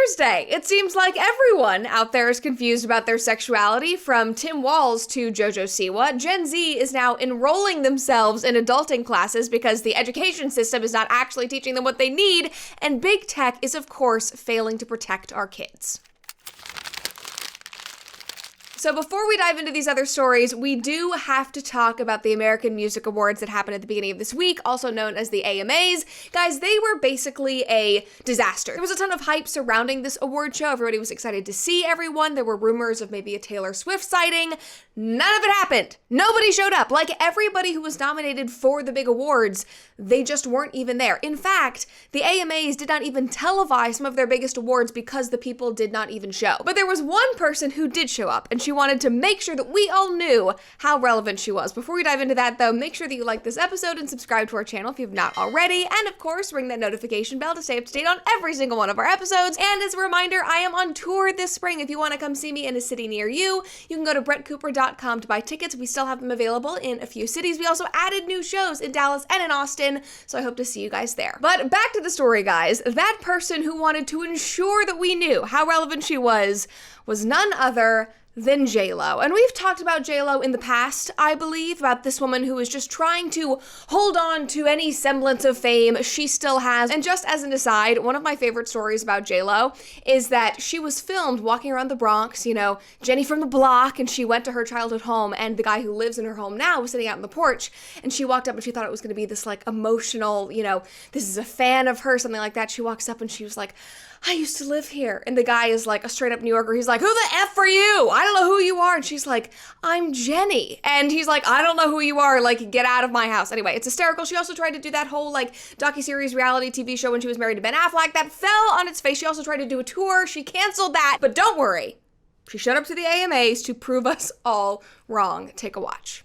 Thursday. It seems like everyone out there is confused about their sexuality, from Tim Walz to JoJo Siwa. Gen Z is now enrolling themselves in adulting classes because the education system is not actually teaching them what they need, and big tech is, of course, failing to protect our kids. So before we dive into these other stories, we do have to talk about the American Music Awards that happened at the beginning of this week, also known as the AMAs. Guys, they were basically a disaster. There was a ton of hype surrounding this award show. Everybody was excited to see everyone. There were rumors of maybe a Taylor Swift sighting. None of it happened. Nobody showed up. Like, everybody who was nominated for the big awards, they just weren't even there. In fact, the AMAs did not even televise some of their biggest awards because the people did not even show. But there was one person who did show up, and she wanted to make sure that we all knew how relevant she was. Before we dive into that, though, make sure that you like this episode and subscribe to our channel if you've not already. And of course, ring that notification bell to stay up to date on every single one of our episodes. And as a reminder, I am on tour this spring. If you want to come see me in a city near you, you can go to brettcooper.com to buy tickets. We still have them available in a few cities. We also added new shows in Dallas and in Austin, so I hope to see you guys there. But back to the story, guys. That person who wanted to ensure that we knew how relevant she was none other than JLo. And we've talked about JLo in the past, I believe, about this woman who is just trying to hold on to any semblance of fame she still has. And just as an aside, one of my favorite stories about JLo is that she was filmed walking around the Bronx, you know, Jenny from the block, and she went to her childhood home, and the guy who lives in her home now was sitting out on the porch, and she walked up and she thought it was going to be this like emotional, you know, this is a fan of her, something like that. She walks up and she was like, I used to live here. And the guy is like a straight up New Yorker. He's like, who the F are you? I don't know who you are. And she's like, I'm Jenny. And he's like, I don't know who you are. Like, get out of my house. Anyway, it's hysterical. She also tried to do that whole like docuseries reality TV show when she was married to Ben Affleck. That fell on its face. She also tried to do a tour. She canceled that. But don't worry. She showed up to the AMAs to prove us all wrong. Take a watch.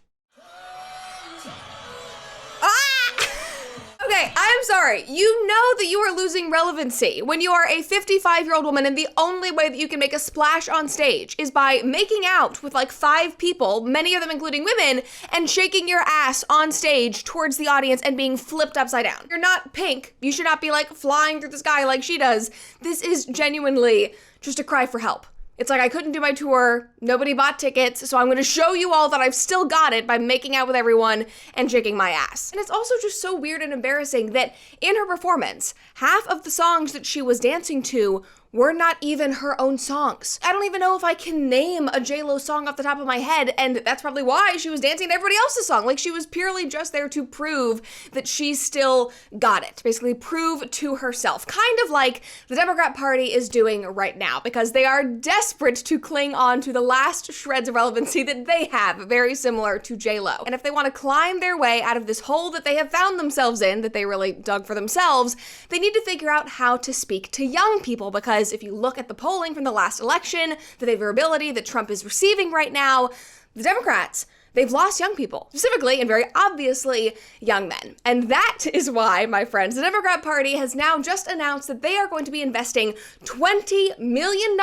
Okay, I'm sorry. You know that you are losing relevancy when you are a 55-year-old woman and the only way that you can make a splash on stage is by making out with like 5 people, many of them including women, and shaking your ass on stage towards the audience and being flipped upside down. You're not Pink. You should not be like flying through the sky like she does. This is genuinely just a cry for help. It's like, I couldn't do my tour, nobody bought tickets, so I'm gonna show you all that I've still got it by making out with everyone and shaking my ass. And it's also just so weird and embarrassing that in her performance, half of the songs that she was dancing to were not even her own songs. I don't even know if I can name a JLo song off the top of my head, and that's probably why she was dancing to everybody else's song. Like, she was purely just there to prove that she still got it. Basically, prove to herself. Kind of like the Democrat Party is doing right now, because they are desperate to cling on to the last shreds of relevancy that they have, very similar to JLo. And if they want to climb their way out of this hole that they have found themselves in, that they really dug for themselves, they need to figure out how to speak to young people, because if you look at the polling from the last election, the favorability that Trump is receiving right now, the Democrats, they've lost young people, specifically and very obviously young men. And that is why, my friends, the Democrat Party has now just announced that they are going to be investing $20 million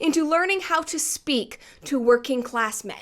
into learning how to speak to working class men.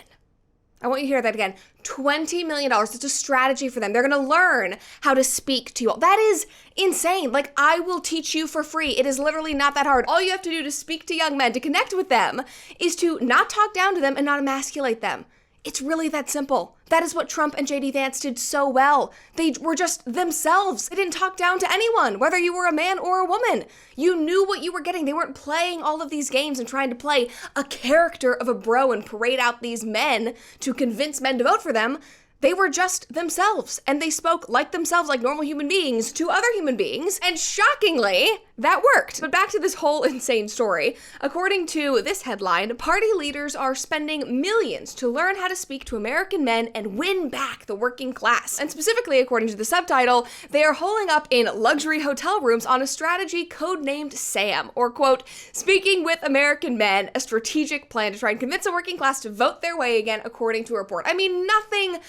I want you to hear that again. $20 million. It's a strategy for them. They're going to learn how to speak to you all. That is insane. Like, I will teach you for free. It is literally not that hard. All you have to do to speak to young men, to connect with them, is to not talk down to them and not emasculate them. It's really that simple. That is what Trump and JD Vance did so well. They were just themselves. They didn't talk down to anyone, whether you were a man or a woman. You knew what you were getting. They weren't playing all of these games and trying to play a character of a bro and parade out these men to convince men to vote for them. They were just themselves, and they spoke like themselves, like normal human beings, to other human beings, and shockingly, that worked. But back to this whole insane story. According to this headline, party leaders are spending millions to learn how to speak to American men and win back the working class. And specifically, according to the subtitle, they are holing up in luxury hotel rooms on a strategy codenamed SAM, or quote, speaking with American men, a strategic plan to try and convince the working class to vote their way again, according to a report. I mean, nothing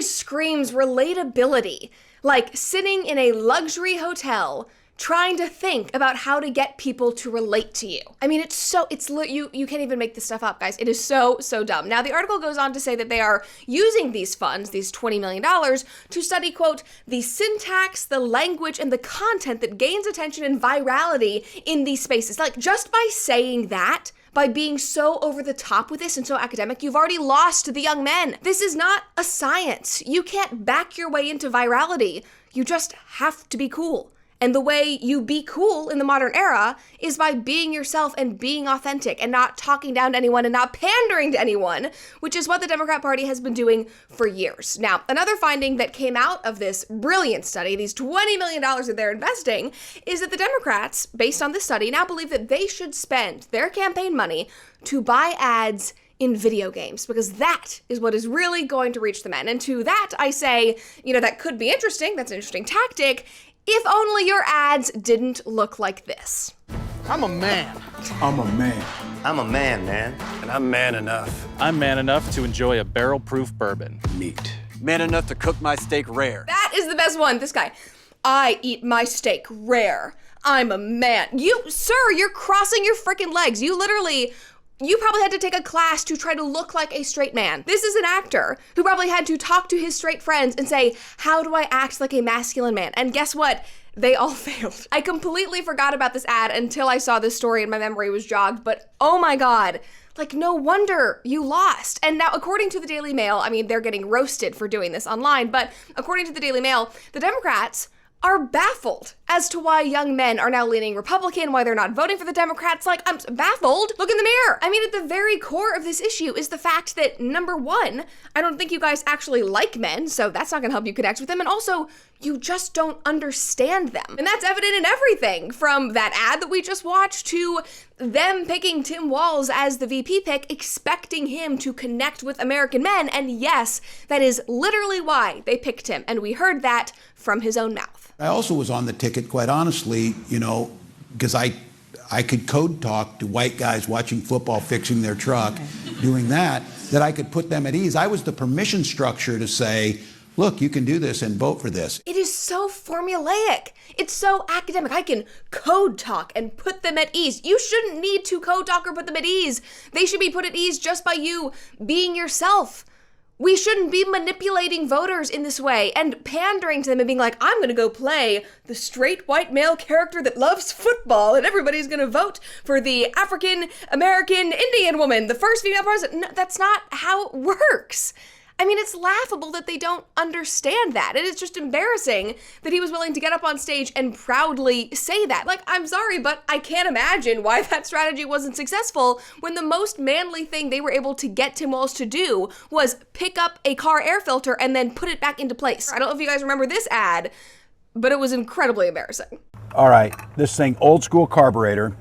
screams relatability like sitting in a luxury hotel trying to think about how to get people to relate to you. I mean, you can't even make this stuff up, guys. It is so dumb. Now, the article goes on to say that they are using these funds, these $20 million, to study, quote, the syntax, the language, and the content that gains attention and virality in these spaces. Like, just by saying that, by being so over the top with this and so academic, you've already lost the young men. This is not a science. You can't back your way into virality. You just have to be cool. And the way you be cool in the modern era is by being yourself and being authentic and not talking down to anyone and not pandering to anyone, which is what the Democrat Party has been doing for years. Now, another finding that came out of this brilliant study, these $20 million that they're investing, is that the Democrats, based on this study, now believe that they should spend their campaign money to buy ads in video games, because that is what is really going to reach the men. And to that, I say, that could be interesting. That's an interesting tactic. If only your ads didn't look like this. I'm a man. I'm a man. I'm a man, man. And I'm man enough. I'm man enough to enjoy a barrel-proof bourbon. Meat. Man enough to cook my steak rare. That is the best one. This guy. I eat my steak rare. I'm a man. Sir, you're crossing your freaking legs. You probably had to take a class to try to look like a straight man. This is an actor who probably had to talk to his straight friends and say, how do I act like a masculine man? And guess what? They all failed. I completely forgot about this ad until I saw this story and my memory was jogged, but oh my God. No wonder you lost. And now, according to the Daily Mail, they're getting roasted for doing this online, but according to the Daily Mail, the Democrats are baffled as to why young men are now leaning Republican, why they're not voting for the Democrats. I'm baffled. Look in the mirror. At the very core of this issue is the fact that, number one, I don't think you guys actually like men, so that's not gonna help you connect with them, and also, you just don't understand them. And that's evident in everything, from that ad that we just watched to them picking Tim Walz as the VP pick, expecting him to connect with American men, and yes, that is literally why they picked him, and we heard that from his own mouth. I also was on the ticket, quite honestly, because I could code talk to white guys watching football, fixing their truck, doing that I could put them at ease. I was the permission structure to say, look, you can do this and vote for this. It is so formulaic. It's so academic. I can code talk and put them at ease. You shouldn't need to code talk or put them at ease. They should be put at ease just by you being yourself. We shouldn't be manipulating voters in this way and pandering to them and being like, I'm gonna go play the straight white male character that loves football and everybody's gonna vote for the African American Indian woman, the first female president. No, that's not how it works. It's laughable that they don't understand that. It is just embarrassing that he was willing to get up on stage and proudly say that. I'm sorry, but I can't imagine why that strategy wasn't successful when the most manly thing they were able to get Tim Walz to do was pick up a car air filter and then put it back into place. I don't know if you guys remember this ad, but it was incredibly embarrassing. All right, this thing, old school carburetor.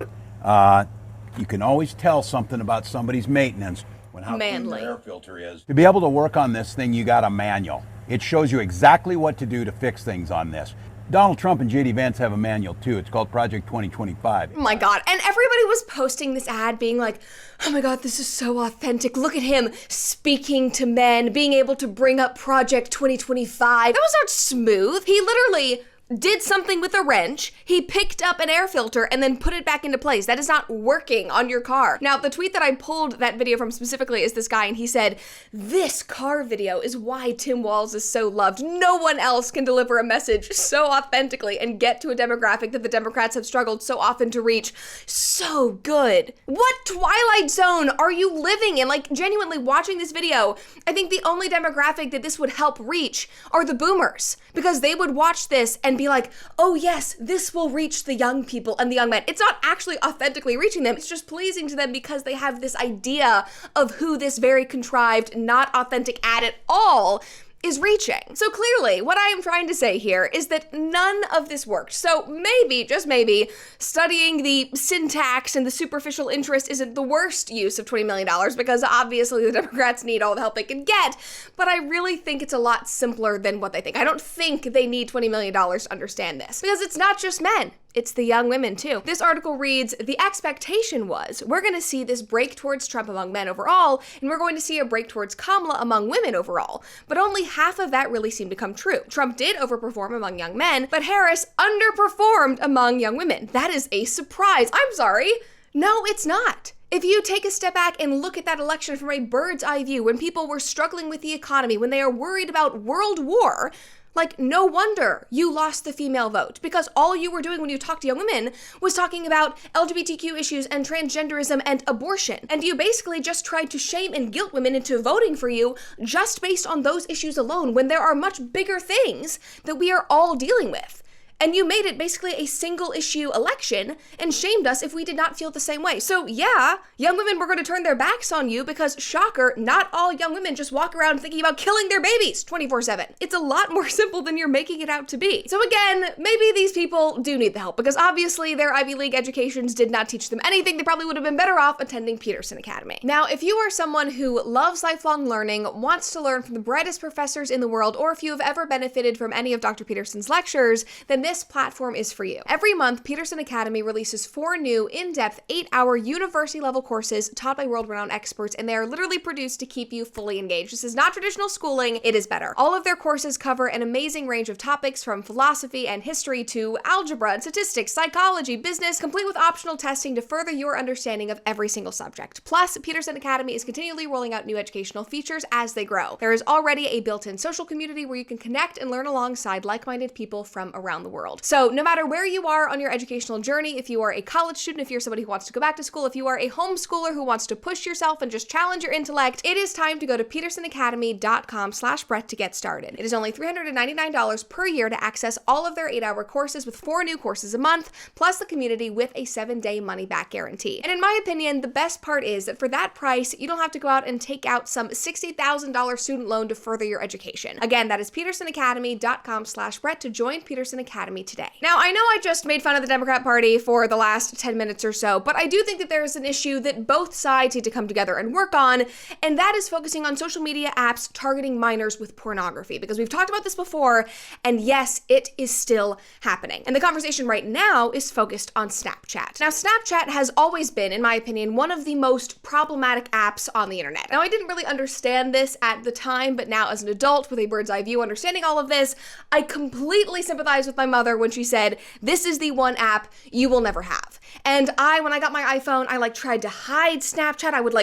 You can always tell something about somebody's maintenance when how clean the air filter is. To be able to work on this thing, you got a manual. It shows you exactly what to do to fix things on this. Donald Trump and J.D. Vance have a manual too. It's called Project 2025. Oh my God. And everybody was posting this ad being like, oh my God, this is so authentic. Look at him speaking to men, being able to bring up Project 2025. That was not smooth. He literally did something with a wrench, he picked up an air filter and then put it back into place. That is not working on your car. Now, the tweet that I pulled that video from specifically is this guy, and he said, this car video is why Tim Walz is so loved. No one else can deliver a message so authentically and get to a demographic that the Democrats have struggled so often to reach. So good. What twilight zone are you living in? Genuinely watching this video, I think the only demographic that this would help reach are the boomers, because they would watch this and be like, oh yes, this will reach the young people and the young men. It's not actually authentically reaching them. It's just pleasing to them because they have this idea of who this very contrived, not authentic ad at all is reaching. So clearly, what I am trying to say here is that none of this worked. So maybe, just maybe, studying the syntax and the superficial interest isn't the worst use of $20 million, because obviously the Democrats need all the help they can get, but I really think it's a lot simpler than what they think. I don't think they need $20 million to understand this, because it's not just men. It's the young women too. This article reads, the expectation was we're going to see this break towards Trump among men overall, and we're going to see a break towards Kamala among women overall. But only half of that really seemed to come true. Trump did overperform among young men, but Harris underperformed among young women. That is a surprise. I'm sorry. No, it's not. If you take a step back and look at that election from a bird's eye view, when people were struggling with the economy, when they are worried about world war, like, no wonder you lost the female vote, because all you were doing when you talked to young women was talking about LGBTQ issues and transgenderism and abortion. And you basically just tried to shame and guilt women into voting for you just based on those issues alone, when there are much bigger things that we are all dealing with. And you made it basically a single issue election and shamed us if we did not feel the same way. So yeah, young women were going to turn their backs on you because, shocker, not all young women just walk around thinking about killing their babies 24/7. It's a lot more simple than you're making it out to be. So again, maybe these people do need the help, because obviously their Ivy League educations did not teach them anything. They probably would have been better off attending Peterson Academy. Now, if you are someone who loves lifelong learning, wants to learn from the brightest professors in the world, or if you have ever benefited from any of Dr. Peterson's lectures, then this platform is for you. Every month, Peterson Academy releases 4 new, in-depth, 8-hour university-level courses taught by world-renowned experts, and they are literally produced to keep you fully engaged. This is not traditional schooling, it is better. All of their courses cover an amazing range of topics, from philosophy and history to algebra and statistics, psychology, business, complete with optional testing to further your understanding of every single subject. Plus, Peterson Academy is continually rolling out new educational features as they grow. There is already a built-in social community where you can connect and learn alongside like-minded people from around the world. So no matter where you are on your educational journey, if you are a college student, if you're somebody who wants to go back to school, if you are a homeschooler who wants to push yourself and just challenge your intellect, it is time to go to petersonacademy.com/Brett to get started. It is only $399 per year to access all of their 8-hour courses with 4 new courses a month, plus the community with a 7-day money-back guarantee. And in my opinion, the best part is that for that price, you don't have to go out and take out some $60,000 student loan to further your education. Again, that is petersonacademy.com/Brett to join Peterson Academy today. Now, I know I just made fun of the Democrat Party for the last 10 minutes or so, but I do think that there is an issue that both sides need to come together and work on, and that is focusing on social media apps targeting minors with pornography, because we've talked about this before, and yes, it is still happening. And the conversation right now is focused on Snapchat. Now, Snapchat has always been, in my opinion, one of the most problematic apps on the internet. Now, I didn't really understand this at the time, but now as an adult with a bird's eye view understanding all of this, I completely sympathize with my mother when she said, this is the one app you will never have. And when I got my iPhone, I tried to hide Snapchat. I would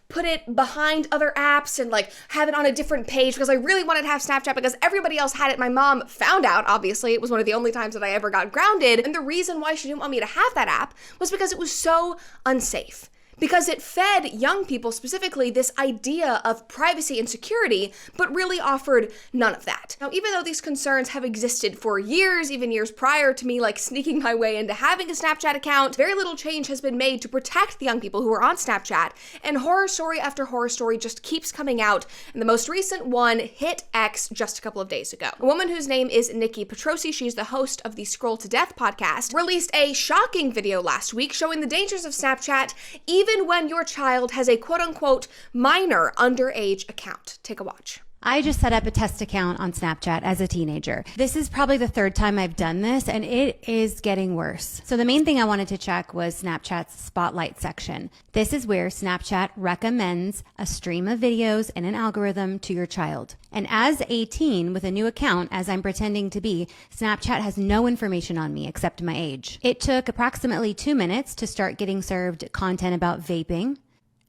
put it behind other apps and have it on a different page because I really wanted to have Snapchat because everybody else had it. My mom found out, obviously. It was one of the only times that I ever got grounded. And the reason why she didn't want me to have that app was because it was so unsafe. Because it fed young people specifically this idea of privacy and security, but really offered none of that. Now, even though these concerns have existed for years, even years prior to me sneaking my way into having a Snapchat account, very little change has been made to protect the young people who are on Snapchat, and horror story after horror story just keeps coming out, and the most recent one hit X just a couple of days ago. A woman whose name is Nikki Petrosi, she's the host of the Scroll to Death podcast, released a shocking video last week showing the dangers of Snapchat, even when your child has a quote-unquote minor underage account. Take a watch. I just set up a test account on Snapchat as a teenager. This is probably the 3rd time I've done this, and it is getting worse. So the main thing I wanted to check was Snapchat's Spotlight section. This is where Snapchat recommends a stream of videos and an algorithm to your child. And as a teen with a new account, as I'm pretending to be, Snapchat has no information on me except my age. It took approximately 2 minutes to start getting served content about vaping.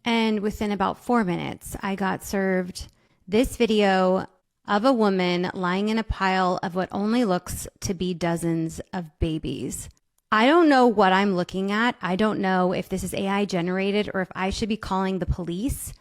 And within about 4 minutes, I got served this video of a woman lying in a pile of what only looks to be dozens of babies. I don't know what I'm looking at. I don't know if this is AI generated or if I should be calling the police.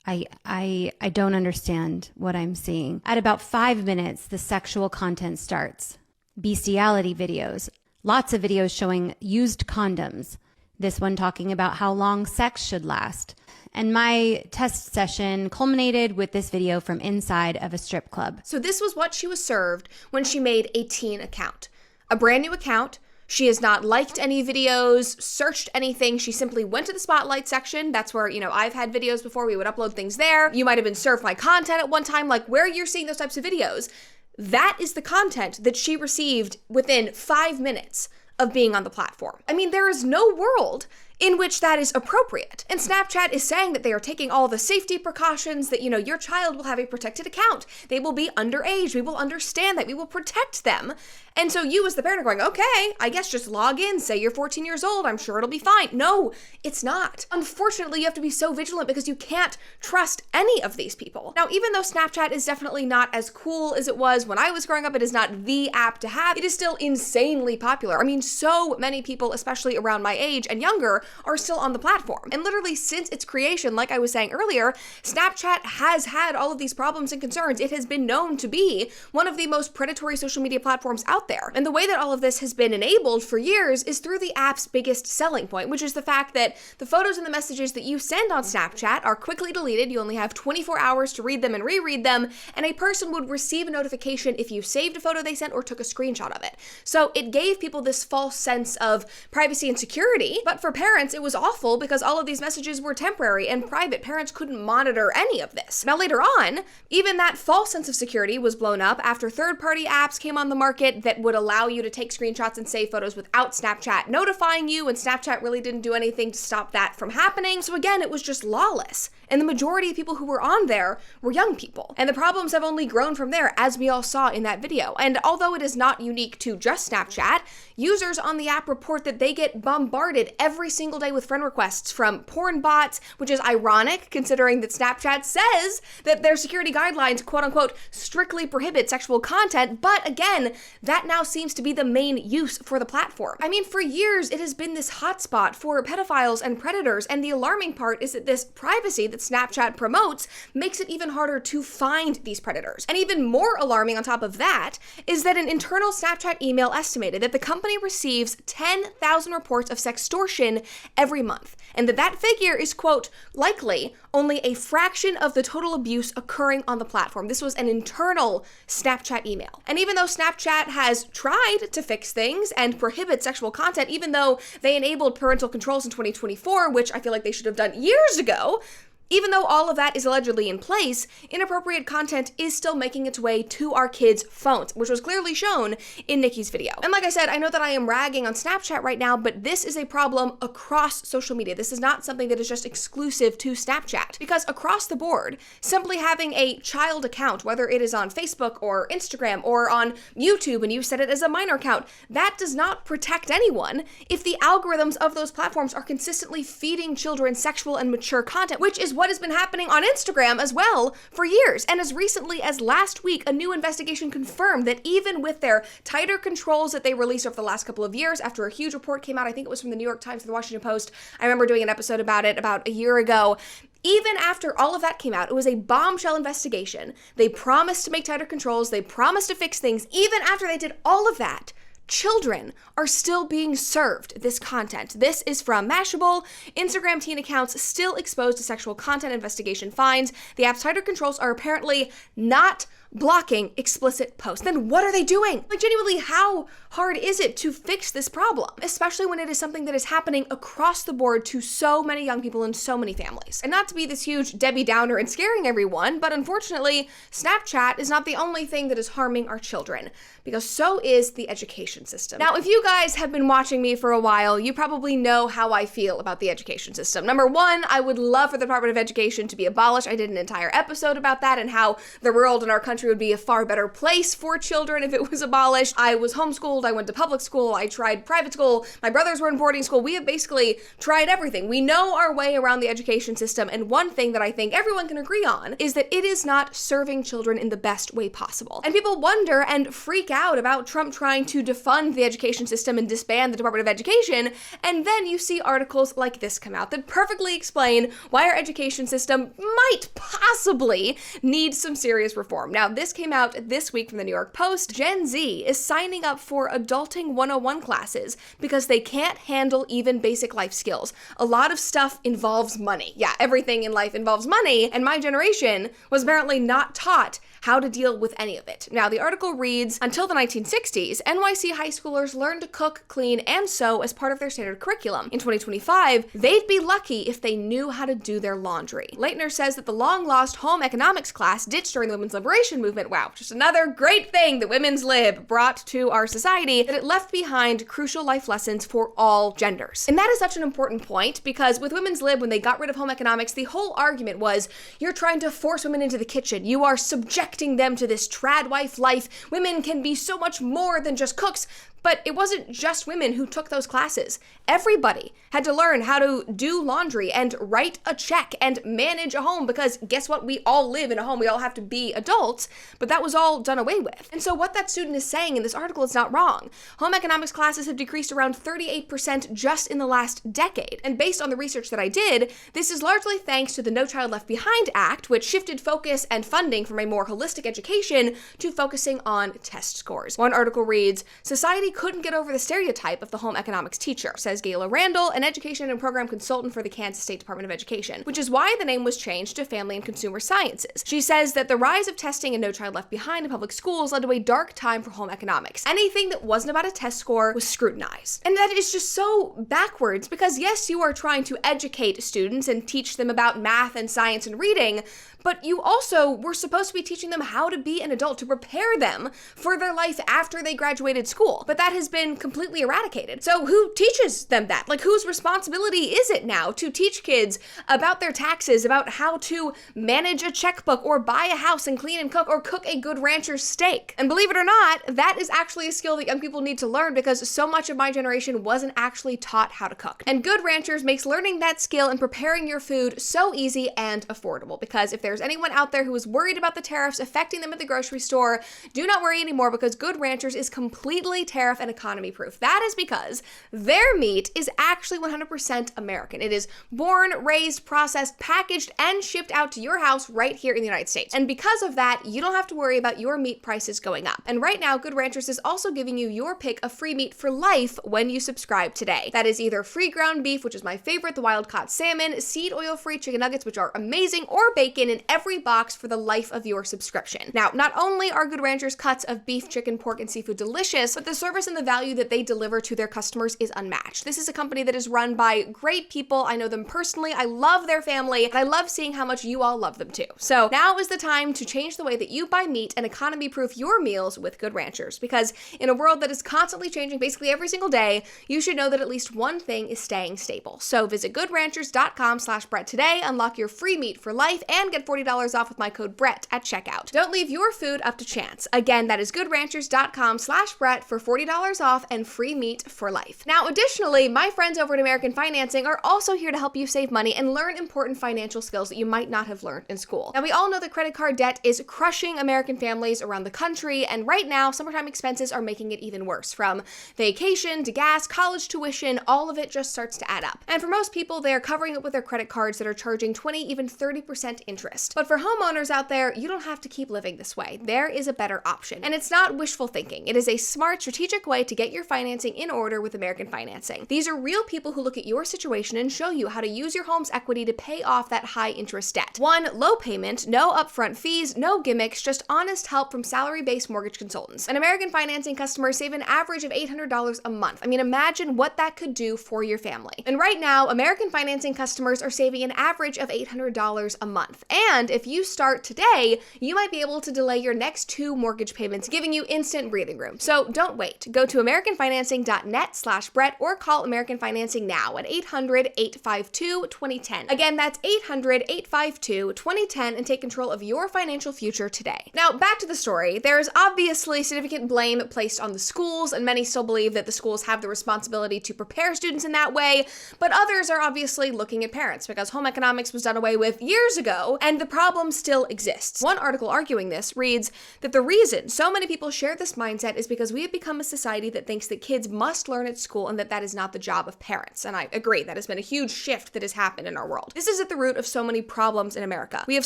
I don't understand what I'm seeing. At about 5 minutes, the sexual content starts. Bestiality videos. Lots of videos showing used condoms. This one talking about how long sex should last. And my test session culminated with this video from inside of a strip club. So this was what she was served when she made a teen account. A brand new account. She has not liked any videos, searched anything. She simply went to the Spotlight section. That's where, I've had videos before. We would upload things there. You might have been served my content at one time, where you're seeing those types of videos. That is the content that she received within 5 minutes of being on the platform. I mean, there is no world in which that is appropriate. And Snapchat is saying that they are taking all the safety precautions, that, your child will have a protected account. They will be underage. We will understand that. We will protect them. And so you as the parent are going, okay, I guess just log in, say you're 14 years old, I'm sure it'll be fine. No, it's not. Unfortunately, you have to be so vigilant because you can't trust any of these people. Now, even though Snapchat is definitely not as cool as it was when I was growing up, it is not the app to have, it is still insanely popular. I mean, so many people, especially around my age and younger, are still on the platform. And literally since its creation, like I was saying earlier, Snapchat has had all of these problems and concerns. It has been known to be one of the most predatory social media platforms out there. And the way that all of this has been enabled for years is through the app's biggest selling point, which is the fact that the photos and the messages that you send on Snapchat are quickly deleted. You only have 24 hours to read them and reread them, and a person would receive a notification if you saved a photo they sent or took a screenshot of it. So it gave people this false sense of privacy and security, but for parents, it was awful because all of these messages were temporary and private. Parents couldn't monitor any of this. Now later on, even that false sense of security was blown up after third-party apps came on the market that would allow you to take screenshots and save photos without Snapchat notifying you, and Snapchat really didn't do anything to stop that from happening. So again, it was just lawless. And the majority of people who were on there were young people. And the problems have only grown from there, as we all saw in that video. And although it is not unique to just Snapchat, users on the app report that they get bombarded every single day with friend requests from porn bots, which is ironic considering that Snapchat says that their security guidelines, quote unquote, strictly prohibit sexual content. But again, that now seems to be the main use for the platform. I mean, for years, it has been this hotspot for pedophiles and predators. And the alarming part is that this privacy that Snapchat promotes makes it even harder to find these predators. And even more alarming on top of that is that an internal Snapchat email estimated that the company receives 10,000 reports of sextortion every month, and that figure is, quote, likely only a fraction of the total abuse occurring on the platform. This was an internal Snapchat email. And even though Snapchat has tried to fix things and prohibit sexual content, even though they enabled parental controls in 2024, which I feel like they should have done years ago, even though all of that is allegedly in place, inappropriate content is still making its way to our kids' phones, which was clearly shown in Nikki's video. And like I said, I know that I am ragging on Snapchat right now, but this is a problem across social media. This is not something that is just exclusive to Snapchat, because across the board, simply having a child account, whether it is on Facebook or Instagram or on YouTube and you set it as a minor account, that does not protect anyone if the algorithms of those platforms are consistently feeding children sexual and mature content, which is what has been happening on Instagram as well for years. And as recently as last week, a new investigation confirmed that even with their tighter controls that they released over the last couple of years, after a huge report came out, I think it was from the New York Times or the Washington Post, I remember doing an episode about it about a year ago, even after all of that came out, it was a bombshell investigation. They promised to make tighter controls, they promised to fix things. Even after they did all of that, children are still being served this content. This is from Mashable. Instagram teen accounts still exposed to sexual content investigation finds. The app's tighter controls are apparently not blocking explicit posts. Then what are they doing? Like, genuinely, how hard is it to fix this problem? Especially when it is something that is happening across the board to so many young people and so many families. And not to be this huge Debbie Downer and scaring everyone, but unfortunately, Snapchat is not the only thing that is harming our children, because so is the education system. Now, if you guys have been watching me for a while, you probably know how I feel about the education system. Number one, I would love for the Department of Education to be abolished. I did an entire episode about that and how the world in our country would be a far better place for children if it was abolished. I was homeschooled, I went to public school, I tried private school, my brothers were in boarding school. We have basically tried everything. We know our way around the education system, and one thing that I think everyone can agree on is that it is not serving children in the best way possible. And people wonder and freak out about Trump trying to defund the education system and disband the Department of Education, and then you see articles like this come out that perfectly explain why our education system might possibly need some serious reform. Now, this came out this week from the New York Post. Gen Z is signing up for Adulting 101 classes because they can't handle even basic life skills. A lot of stuff involves money. Yeah, everything in life involves money, and my generation was apparently not taught how to deal with any of it. Now, the article reads, until the 1960s, NYC high schoolers learned to cook, clean, and sew as part of their standard curriculum. In 2025, they'd be lucky if they knew how to do their laundry. Leitner says that the long-lost home economics class, ditched during the women's liberation fashion movement, wow, just another great thing that women's lib brought to our society, that it left behind crucial life lessons for all genders. And that is such an important point, because with women's lib, when they got rid of home economics, the whole argument was, you're trying to force women into the kitchen. You are subjecting them to this trad wife life. Women can be so much more than just cooks. But it wasn't just women who took those classes. Everybody had to learn how to do laundry and write a check and manage a home, because guess what? We all live in a home. We all have to be adults, but that was all done away with. And so what that student is saying in this article is not wrong. Home economics classes have decreased around 38% just in the last decade. And based on the research that I did, this is largely thanks to the No Child Left Behind Act, which shifted focus and funding from a more holistic education to focusing on test scores. One article reads, "Society couldn't get over the stereotype of the home economics teacher," says Gayla Randall, an education and program consultant for the Kansas State Department of Education, which is why the name was changed to Family and Consumer Sciences. She says that the rise of testing and No Child Left Behind in public schools led to a dark time for home economics. Anything that wasn't about a test score was scrutinized. And that is just so backwards, because yes, you are trying to educate students and teach them about math and science and reading, but you also were supposed to be teaching them how to be an adult, to prepare them for their life after they graduated school. But that has been completely eradicated. So who teaches them that? Like, whose responsibility is it now to teach kids about their taxes, about how to manage a checkbook, or buy a house and clean and cook, or cook a good rancher's steak? And believe it or not, that is actually a skill that young people need to learn, because so much of my generation wasn't actually taught how to cook. And Good Ranchers makes learning that skill and preparing your food so easy and affordable, because if there's anyone out there who is worried about the tariffs affecting them at the grocery store, do not worry anymore, because Good Ranchers is completely tariff and economy proof. That is because their meat is actually 100% American. It is born, raised, processed, packaged, and shipped out to your house right here in the United States. And because of that, you don't have to worry about your meat prices going up. And right now, Good Ranchers is also giving you your pick of free meat for life when you subscribe today. That is either free ground beef, which is my favorite, the wild caught salmon, seed oil-free chicken nuggets, which are amazing, or bacon in every box for the life of your subscription. Now, not only are Good Ranchers cuts of beef, chicken, pork, and seafood delicious, but the service and the value that they deliver to their customers is unmatched. This is a company that is run by great people. I know them personally. I love their family, and I love seeing how much you all love them too. So now is the time to change the way that you buy meat and economy-proof your meals with Good Ranchers, because in a world that is constantly changing basically every single day, you should know that at least one thing is staying stable. So visit goodranchers.com/Brett today, unlock your free meat for life, and get $40 off with my code Brett at checkout. Don't leave your food up to chance. Again, that is goodranchers.com/Brett for $40 off and free meat for life. Now, additionally, my friends over at American Financing are also here to help you save money and learn important financial skills that you might not have learned in school. Now, we all know that credit card debt is crushing American families around the country, and right now, summertime expenses are making it even worse. From vacation to gas, college tuition, all of it just starts to add up. And for most people, they are covering it with their credit cards that are charging 20, even 30% interest. But for homeowners out there, you don't have to keep living this way. There is a better option. And it's not wishful thinking. It is a smart, strategic way to get your financing in order with American Financing. These are real people who look at your situation and show you how to use your home's equity to pay off that high interest debt. One, low payment, no upfront fees, no gimmicks, just honest help from salary-based mortgage consultants. And American Financing customers save an average of $800 a month. I mean, imagine what that could do for your family. And right now, American Financing customers are saving an average of $800 a month. And if you start today, you might be able to delay your next 2 mortgage payments, giving you instant breathing room. So don't wait. Go to americanfinancing.net/Brett or call American Financing now at 800-852-2010. Again, that's 800-852-2010 and take control of your financial future today. Now, back to the story. There's obviously significant blame placed on the schools, and many still believe that the schools have the responsibility to prepare students in that way, but others are obviously looking at parents, because home economics was done away with years ago, and the problem still exists. One article arguing this reads that the reason so many people share this mindset is because we have become a society that thinks that kids must learn at school and that is not the job of parents. And I agree, that has been a huge shift that has happened in our world. This is at the root of so many problems in America. We have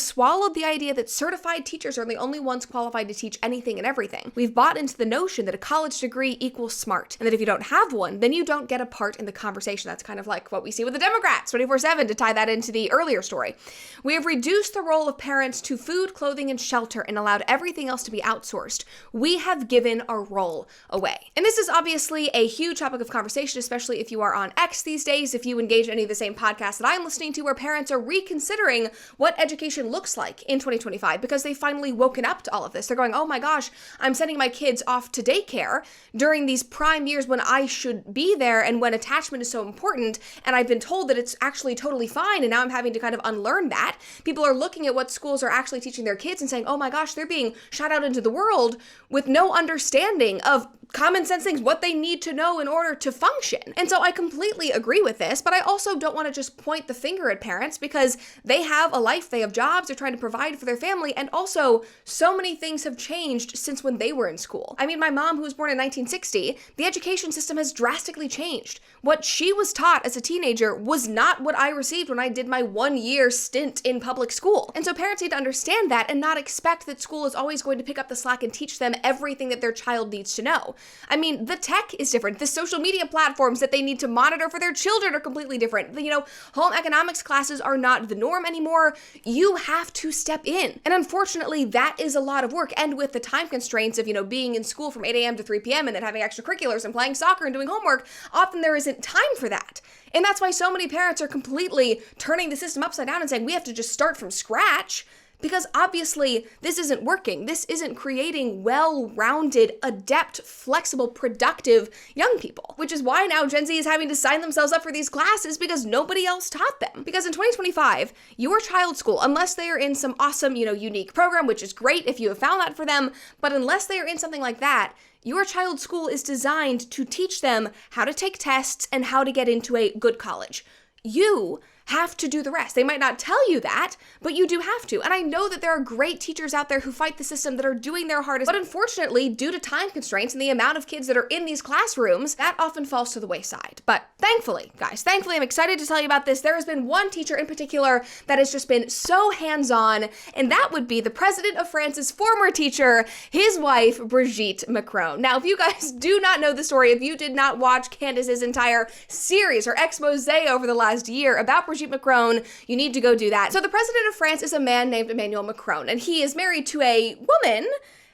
swallowed the idea that certified teachers are the only ones qualified to teach anything and everything. We've bought into the notion that a college degree equals smart, and that if you don't have one, then you don't get a part in the conversation. That's kind of like what we see with the Democrats 24/7, to tie that into the earlier story. We have reduced the role of parents to food, clothing, and shelter and allowed everything else to be outsourced. We have given our role away. way. And this is obviously a huge topic of conversation, especially if you are on X these days, if you engage any of the same podcasts that I'm listening to, where parents are reconsidering what education looks like in 2025 because they've finally woken up to all of this. They're going, oh my gosh, I'm sending my kids off to daycare during these prime years when I should be there and when attachment is so important, and I've been told that it's actually totally fine, and now I'm having to kind of unlearn that. People are looking at what schools are actually teaching their kids and saying, oh my gosh, they're being shot out into the world with no understanding of common sense things, what they need to know in order to function. And so I completely agree with this, but I also don't want to just point the finger at parents because they have a life, they have jobs, they're trying to provide for their family, and also so many things have changed since when they were in school. I mean, my mom, who was born in 1960, the education system has drastically changed. What she was taught as a teenager was not what I received when I did my 1-year stint in public school. And so parents need to understand that and not expect that school is always going to pick up the slack and teach them everything that their child needs to know. I mean, the tech is different. The social media platforms that they need to monitor for their children are completely different. Home economics classes are not the norm anymore. You have to step in. And unfortunately, that is a lot of work. And with the time constraints of, being in school from 8 a.m. to 3 p.m. and then having extracurriculars and playing soccer and doing homework, often there isn't time for that. And that's why so many parents are completely turning the system upside down and saying, we have to just start from scratch. Because obviously this isn't working. This isn't creating well-rounded, adept, flexible, productive young people. Which is why now Gen Z is having to sign themselves up for these classes because nobody else taught them. Because in 2025, your child's school, unless they are in some awesome, unique program, which is great if you have found that for them, but unless they are in something like that, your child's school is designed to teach them how to take tests and how to get into a good college. You have to do the rest. They might not tell you that, but you do have to. And I know that there are great teachers out there who fight the system that are doing their hardest, but unfortunately, due to time constraints and the amount of kids that are in these classrooms, that often falls to the wayside. But thankfully, guys, I'm excited to tell you about this. There has been one teacher in particular that has just been so hands-on, and that would be the president of France's former teacher, his wife, Brigitte Macron. Now, if you guys do not know the story, if you did not watch Candace's entire series or expose over the last year about Brigitte Macron, you need to go do that. So the president of France is a man named Emmanuel Macron, and he is married to a woman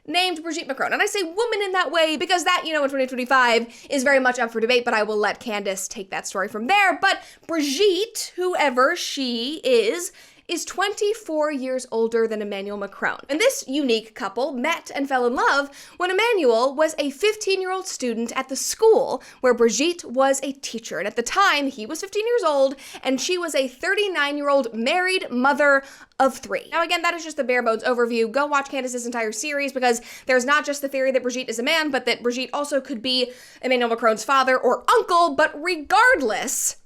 named Brigitte Macron. And I say woman in that way because that, in 2025 is very much up for debate, but I will let Candace take that story from there. But Brigitte, whoever she is 24 years older than Emmanuel Macron. And this unique couple met and fell in love when Emmanuel was a 15-year-old student at the school where Brigitte was a teacher. And at the time, he was 15 years old and she was a 39-year-old married mother of 3. Now again, that is just the bare bones overview. Go watch Candace's entire series because there's not just the theory that Brigitte is a man, but that Brigitte also could be Emmanuel Macron's father or uncle. But regardless,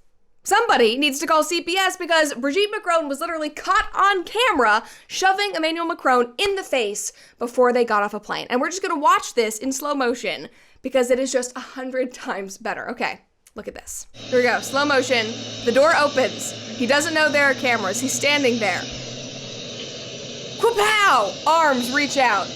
somebody needs to call CPS because Brigitte Macron was literally caught on camera shoving Emmanuel Macron in the face before they got off a plane. And we're just gonna watch this in slow motion because it is just 100 times better. Okay, look at this. Here we go, slow motion. The door opens. He doesn't know there are cameras. He's standing there. Pow! Arms reach out.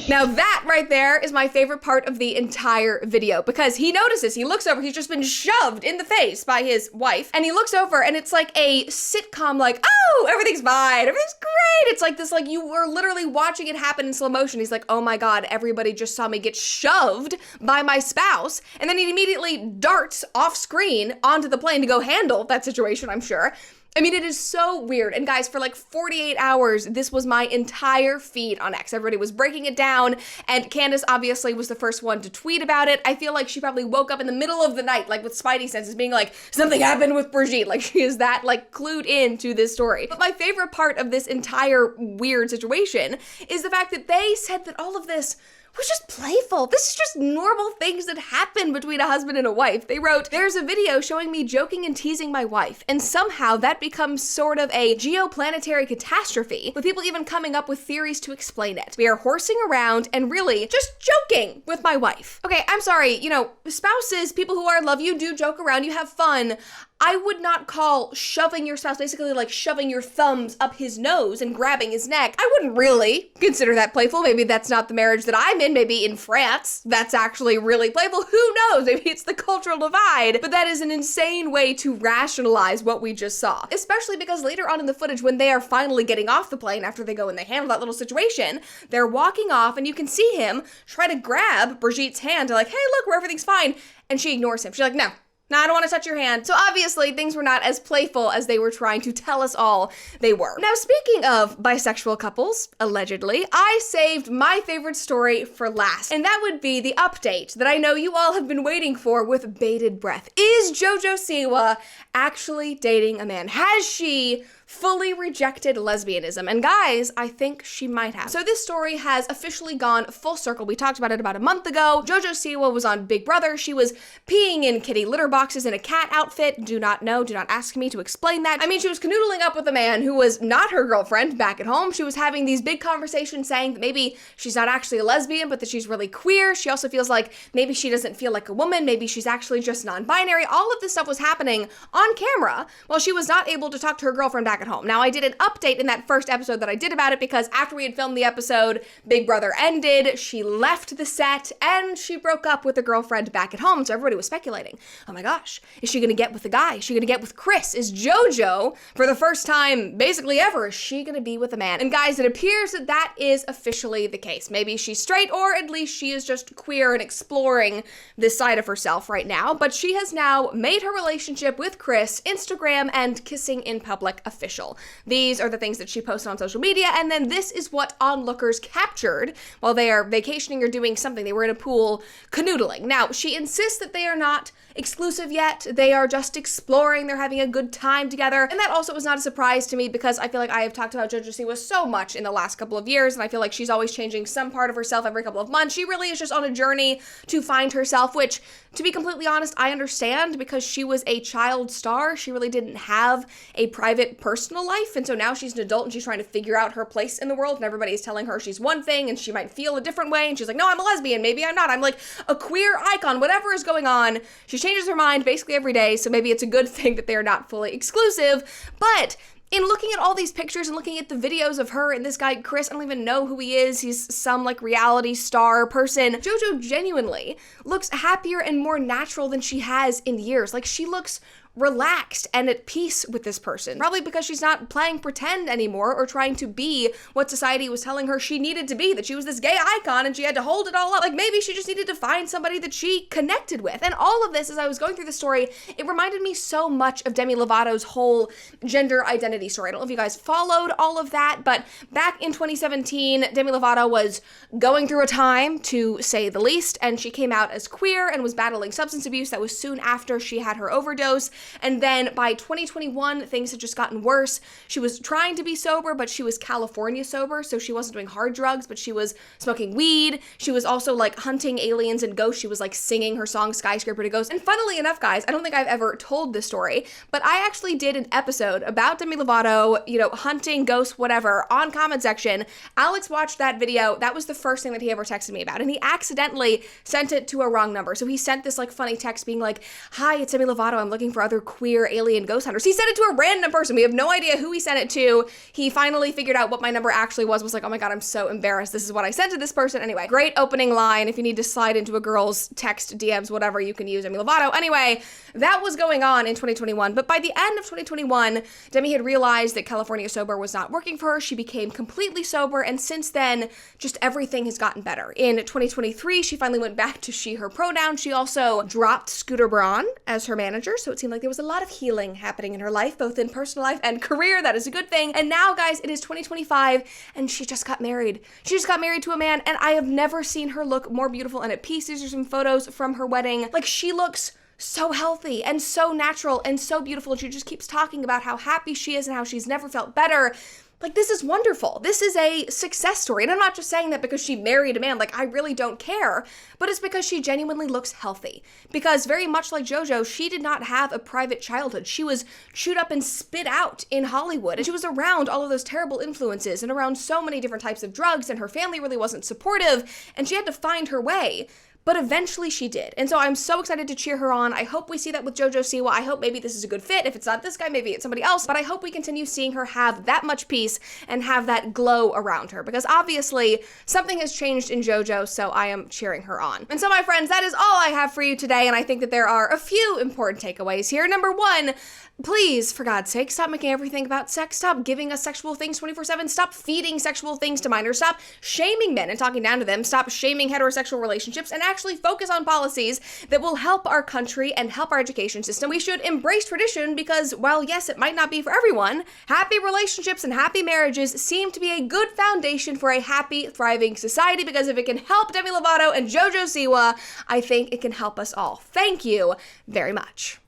Now that right there is my favorite part of the entire video because he notices, he looks over, he's just been shoved in the face by his wife, and he looks over and it's like a sitcom, like, oh, everything's fine, everything's great. It's like this, like you were literally watching it happen in slow motion. He's like, oh my God, everybody just saw me get shoved by my spouse. And then he immediately darts off screen onto the plane to go handle that situation, I'm sure. I mean, it is so weird. And guys, for like 48 hours, this was my entire feed on X. Everybody was breaking it down, and Candace obviously was the first one to tweet about it. I feel like she probably woke up in the middle of the night, like with Spidey senses, being like, something happened with Brigitte. Like she is that like clued into this story. But my favorite part of this entire weird situation is the fact that they said that all of this was just playful. This is just normal things that happen between a husband and a wife. They wrote, there's a video showing me joking and teasing my wife, and somehow that becomes sort of a geoplanetary catastrophe, with people even coming up with theories to explain it. We are horsing around and really just joking with my wife. Okay, I'm sorry, spouses, people who are in love, you do joke around, you have fun. I would not call shoving your spouse, basically like shoving your thumbs up his nose and grabbing his neck. I wouldn't really consider that playful. Maybe that's not the marriage that I'm in. Maybe in France, that's actually really playful. Who knows? Maybe it's the cultural divide. But that is an insane way to rationalize what we just saw. Especially because later on in the footage, when they are finally getting off the plane after they go and they handle that little situation, they're walking off and you can see him try to grab Brigitte's hand to like, hey, look, where everything's fine. And she ignores him. She's like, no, I don't want to touch your hand. So obviously things were not as playful as they were trying to tell us all they were. Now, speaking of bisexual couples, allegedly, I saved my favorite story for last. And that would be the update that I know you all have been waiting for with bated breath. Is JoJo Siwa actually dating a man? Has she fully rejected lesbianism? And guys, I think she might have. So this story has officially gone full circle. We talked about it about a month ago. JoJo Siwa was on Big Brother. She was peeing in kitty litter boxes in a cat outfit. Do not know, do not ask me to explain that. I mean, she was canoodling up with a man who was not her girlfriend back at home. She was having these big conversations saying that maybe she's not actually a lesbian, but that she's really queer. She also feels like maybe she doesn't feel like a woman. Maybe she's actually just non-binary. All of this stuff was happening on camera while she was not able to talk to her girlfriend back at home. Now, I did an update in that first episode that I did about it because after we had filmed the episode, Big Brother ended, she left the set, and she broke up with a girlfriend back at home, so everybody was speculating. Oh my gosh, is she gonna get with the guy? Is she gonna get with Chris? Is JoJo, for the first time basically ever, is she gonna be with a man? And guys, it appears that that is officially the case. Maybe she's straight, or at least she is just queer and exploring this side of herself right now, but she has now made her relationship with Chris Instagram and kissing in public official. These are the things that she posted on social media, and then this is what onlookers captured while they are vacationing or doing something. They were in a pool canoodling. Now, she insists that they are not exclusive yet. They are just exploring. They're having a good time together. And that also was not a surprise to me because I feel like I have talked about JoJo Siwa so much in the last couple of years, and I feel like she's always changing some part of herself every couple of months. She really is just on a journey to find herself, which, to be completely honest, I understand because she was a child star. She really didn't have a private personal life, and so now she's an adult and she's trying to figure out her place in the world, and everybody is telling her she's one thing and she might feel a different way, and she's like, no, I'm a lesbian, maybe I'm not, I'm like a queer icon, whatever is going on. She changes her mind basically every day, so maybe it's a good thing that they're not fully exclusive. But in looking at all these pictures and looking at the videos of her and this guy, Chris, I don't even know who he is. He's some like reality star person. JoJo genuinely looks happier and more natural than she has in years. Like, she looks relaxed and at peace with this person. Probably because she's not playing pretend anymore or trying to be what society was telling her she needed to be, that she was this gay icon and she had to hold it all up. Like, maybe she just needed to find somebody that she connected with. And all of this, as I was going through the story, it reminded me so much of Demi Lovato's whole gender identity story. I don't know if you guys followed all of that, but back in 2017, Demi Lovato was going through a time, to say the least, and she came out as queer and was battling substance abuse. That was soon after she had her overdose. And then by 2021, things had just gotten worse. She was trying to be sober, but she was California sober, so she wasn't doing hard drugs, but she was smoking weed. She was also like hunting aliens and ghosts. She was like singing her song Skyscraper to Ghosts. And funnily enough, guys, I don't think I've ever told this story, but I actually did an episode about Demi Lovato, you know, hunting ghosts, whatever, on comment section. Alex watched that video. That was the first thing that he ever texted me about, and he accidentally sent it to a wrong number. So he sent this like funny text being like, hi, it's Demi Lovato. I'm looking for other queer alien ghost hunters. He sent it to a random person. We have no idea who he sent it to. He finally figured out what my number actually was like, oh my God, I'm so embarrassed. This is what I sent to this person. Anyway, great opening line. If you need to slide into a girl's text, DMs, whatever, you can use Demi Lovato. Anyway, that was going on in 2021. But by the end of 2021, Demi had realized that California sober was not working for her. She became completely sober. And since then, just everything has gotten better. In 2023, she finally went back to she, her pronouns. She also dropped Scooter Braun as her manager. So it seemed like there was a lot of healing happening in her life, both in personal life and career. That is a good thing. And now, guys, it is 2025 and she just got married. She just got married to a man, and I have never seen her look more beautiful and at peace. These are some photos from her wedding. Like, she looks so healthy and so natural and so beautiful. She just keeps talking about how happy she is and how she's never felt better. Like, this is wonderful. This is a success story. And I'm not just saying that because she married a man. Like, I really don't care. But it's because she genuinely looks healthy. Because very much like JoJo, she did not have a private childhood. She was chewed up and spit out in Hollywood. And she was around all of those terrible influences and around so many different types of drugs. And her family really wasn't supportive. And she had to find her way. but eventually she did. And so I'm so excited to cheer her on. I hope we see that with JoJo Siwa. I hope maybe this is a good fit. If it's not this guy, maybe it's somebody else, but I hope we continue seeing her have that much peace and have that glow around her, because obviously something has changed in JoJo, so I am cheering her on. And so my friends, that is all I have for you today, and I think that there are a few important takeaways here. Number one, please, for God's sake, stop making everything about sex. Stop giving us sexual things 24/7. Stop feeding sexual things to minors. Stop shaming men and talking down to them. Stop shaming heterosexual relationships and actually focus on policies that will help our country and help our education system. We should embrace tradition because, while yes, it might not be for everyone, happy relationships and happy marriages seem to be a good foundation for a happy, thriving society, because if it can help Demi Lovato and JoJo Siwa, I think it can help us all. Thank you very much.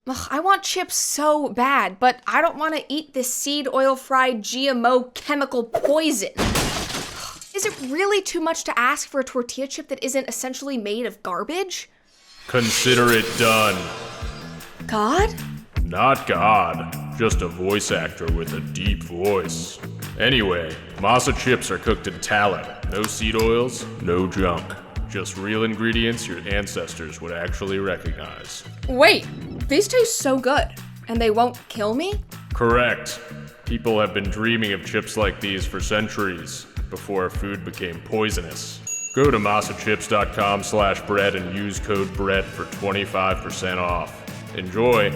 Ugh, I want chips so bad, but I don't want to eat this seed oil fried GMO chemical poison. Is it really too much to ask for a tortilla chip that isn't essentially made of garbage? Consider it done. God? Not God, just a voice actor with a deep voice. Anyway, masa chips are cooked in tallow. No seed oils, no junk. Just real ingredients your ancestors would actually recognize. Wait, these taste so good, and they won't kill me? Correct. People have been dreaming of chips like these for centuries, before food became poisonous. Go to masachips.com/bread and use code BREAD for 25% off. Enjoy.